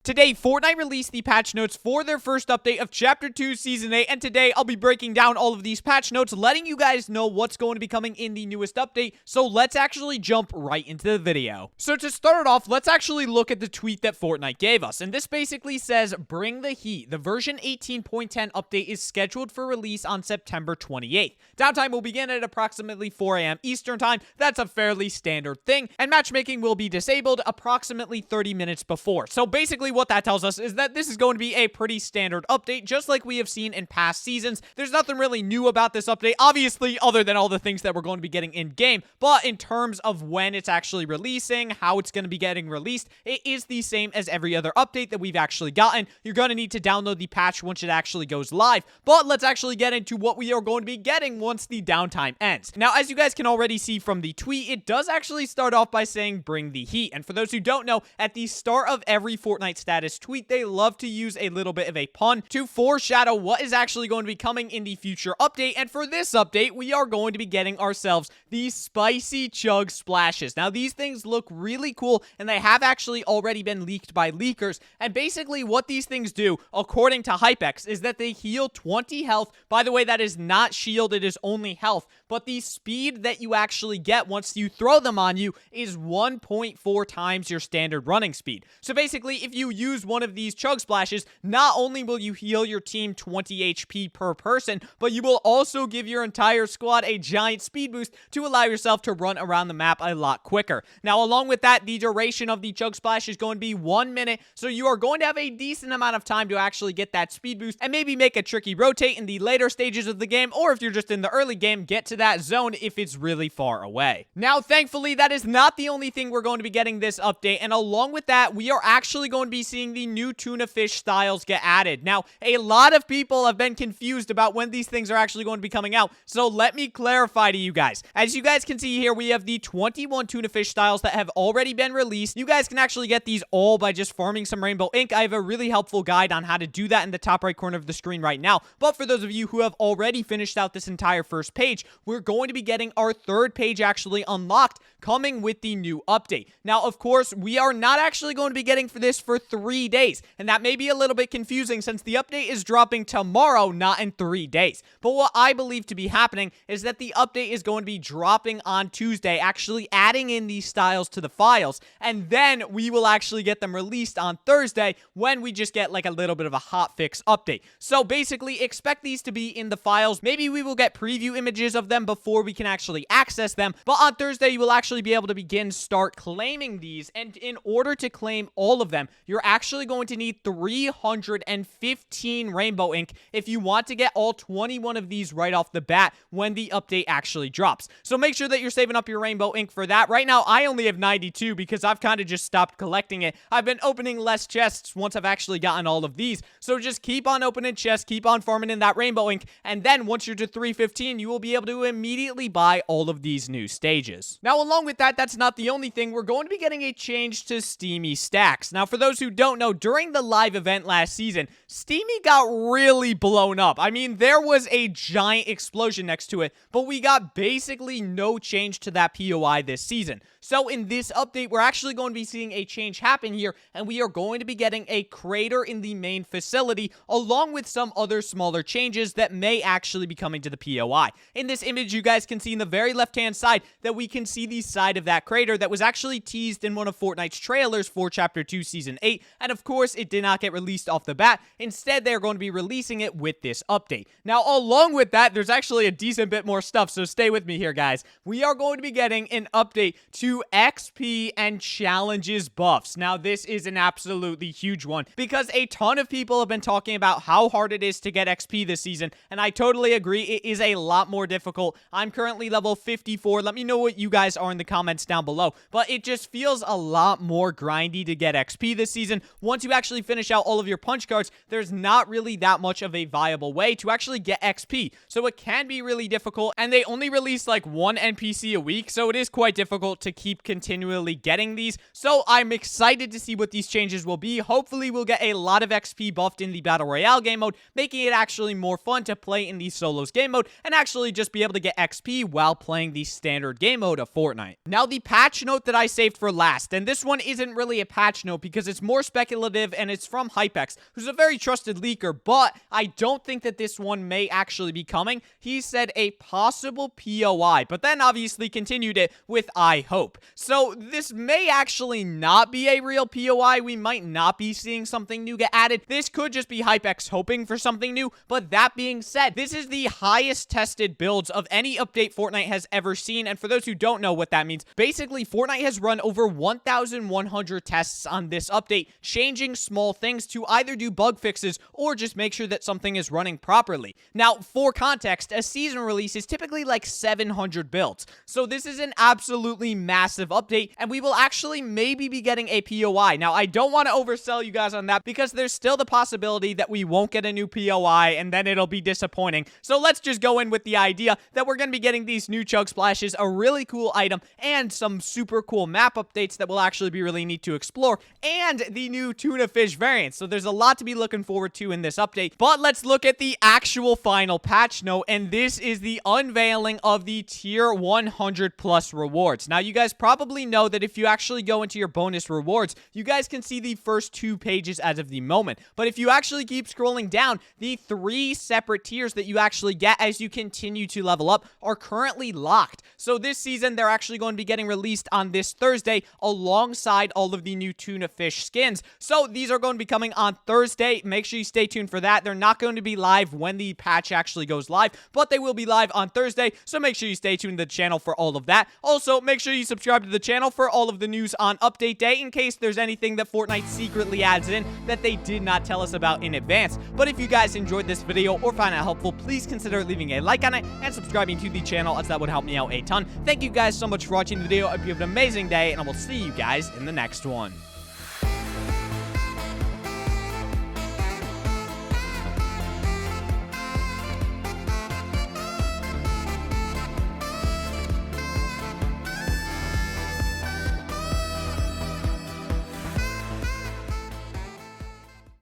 Today, Fortnite released the patch notes for their first update of Chapter 2 Season 8, and today I'll be breaking down all of these patch notes, letting you guys know what's going to be coming in the newest update, so let's actually jump right into the video. So to start it off, let's actually look at the tweet that Fortnite gave us, and this basically says, "Bring the heat. The version 18.10 update is scheduled for release on September 28th. Downtime will begin at approximately 4 a.m. Eastern Time. That's a fairly standard thing, and matchmaking will be disabled approximately 30 minutes before." So basically what that tells us is that this is going to be a pretty standard update, just like we have seen in past seasons. There's nothing really new about this update, obviously, other than all the things that we're going to be getting in-game, but in terms of when it's actually releasing, how it's going to be getting released, it is the same as every other update that we've actually gotten. You're going to need to download the patch once it actually goes live, but let's actually get into what we are going to be getting once the downtime ends. Now, as you guys can already see from the tweet, it does actually start off by saying, "Bring the heat," and for those who don't know, at the start of every Fortnite status tweet, they love to use a little bit of a pun to foreshadow what is actually going to be coming in the future update. And for this update, we are going to be getting ourselves these spicy chug splashes. Now, these things look really cool, and they have actually already been leaked by leakers. And basically what these things do, according to HypeX, is that they heal 20 health. By the way, that is not shield, it is only health. But the speed that you actually get once you throw them on you is 1.4 times your standard running speed. So basically, if you use one of these chug splashes, not only will you heal your team 20 HP per person, but you will also give your entire squad a giant speed boost to allow yourself to run around the map a lot quicker. Now, along with that, the duration of the chug splash is going to be 1 minute, so you are going to have a decent amount of time to actually get that speed boost and maybe make a tricky rotate in the later stages of the game, or if you're just in the early game, get to that zone if it's really far away. Now, thankfully, that is not the only thing we're going to be getting this update, and along with that, we are actually going to be seeing the new tuna fish styles get added. Now, a lot of people have been confused about when these things are actually going to be coming out, so let me clarify to you guys. As you guys can see here, we have the 21 tuna fish styles that have already been released. You guys can actually get these all by just farming some rainbow ink. I have a really helpful guide on how to do that in the top right corner of the screen right now, but for those of you who have already finished out this entire first page, we're going to be getting our third page actually unlocked, coming with the new update. Now, of course, we are not actually going to be getting for this for 3 days, and that may be a little bit confusing since the update is dropping tomorrow, not in 3 days. But what I believe to be happening is that the update is going to be dropping on Tuesday, actually adding in these styles to the files, and then we will actually get them released on Thursday when we just get like a little bit of a hotfix update. So basically, expect these to be in the files. Maybe we will get preview images of them before we can actually access them, but on Thursday, you will actually be able to start claiming these, and in order to claim all of them, you're actually going to need 315 rainbow ink if you want to get all 21 of these right off the bat when the update actually drops. So make sure that you're saving up your rainbow ink for that. Right now, I only have 92 because I've kind of just stopped collecting it. I've been opening less chests once I've actually gotten all of these. So just keep on opening chests, keep on farming in that rainbow ink, and then once you're to 315, you will be able to immediately buy all of these new stages. Now, along with that, that's not the only thing. We're going to be getting a change to Steamy Stacks. Now, for those who don't know, during the live event last season, Steamy got really blown up. I mean, there was a giant explosion next to it, but we got basically no change to that POI this season. So in this update, we're actually going to be seeing a change happen here, and we are going to be getting a crater in the main facility, along with some other smaller changes that may actually be coming to the POI. In this image, you guys can see in the very left-hand side that we can see the side of that crater that was actually teased in one of Fortnite's trailers for Chapter 2 Season 8, and of course, it did not get released off the bat. Instead, they're going to be releasing it with this update. Now, along with that, there's actually a decent bit more stuff, so stay with me here, guys. We are going to be getting an update to XP and challenges buffs. Now, this is an absolutely huge one because a ton of people have been talking about how hard it is to get XP this season, and I totally agree. It is a lot more difficult. I'm currently level 54. Let me know what you guys are in the comments down below, but it just feels a lot more grindy to get XP this season. Once you actually finish out all of your punch cards, there's not really that much of a viable way to actually get XP, so it can be really difficult, and they only release like one NPC a week, so it is quite difficult to keep continually getting these. So I'm excited to see what these changes will be. Hopefully we'll get a lot of XP buffed in the Battle Royale game mode, making it actually more fun to play in the solos game mode and actually just be able to get XP while playing the standard game mode of Fortnite. Now, the patch note that I saved for last, and this one isn't really a patch note because it's more speculative and it's from Hypex, who's a very trusted leaker, but I don't think that this one may actually be coming. He said a possible POI, but then obviously continued it with I hope. So this may actually not be a real POI. We might not be seeing something new get added. This could just be Hypex hoping for something new, but that being said, this is the highest tested builds of any update Fortnite has ever seen, and for those who don't know what that means, basically Fortnite has run over 1,100 tests on this update, changing small things to either do bug fixes or just make sure that something is running properly. Now, for context, a season release is typically like 700 builds, so this is an absolutely massive update, and we will actually maybe be getting a POI. Now, I don't want to oversell you guys on that because there's still the possibility that we won't get a new POI and then it'll be disappointing. So let's just go in with the idea that we're going to be getting these new chug splashes, a really cool item, and some super cool map updates that will actually be really neat to explore, and the new tuna fish variants. So there's a lot to be looking forward to in this update, but let's look at the actual final patch note, and this is the unveiling of the tier 100 plus rewards. Now, you guys probably know that if you actually go into your bonus rewards, you guys can see the first 2 pages as of the moment, but if you actually keep scrolling down, the 3 separate tiers that you actually get as you continue to level up are currently locked. So this season, they're actually going to be getting released on this Thursday alongside all of the new tuna fish skins. So these are going to be coming on Thursday. Make sure you stay tuned for that. They're not going to be live when the patch actually goes live, but they will be live on Thursday. So make sure you stay tuned to the channel for all of that. Also, make sure you subscribe to the channel for all of the news on update day in case there's anything that Fortnite secretly adds in that they did not tell us about in advance. But if you guys enjoyed this video or find it helpful, please consider leaving a like on it and subscribing to the channel, as that would help me out a ton. Thank you guys so much for watching the video. I hope you have an amazing day, and I will see you guys in the next one.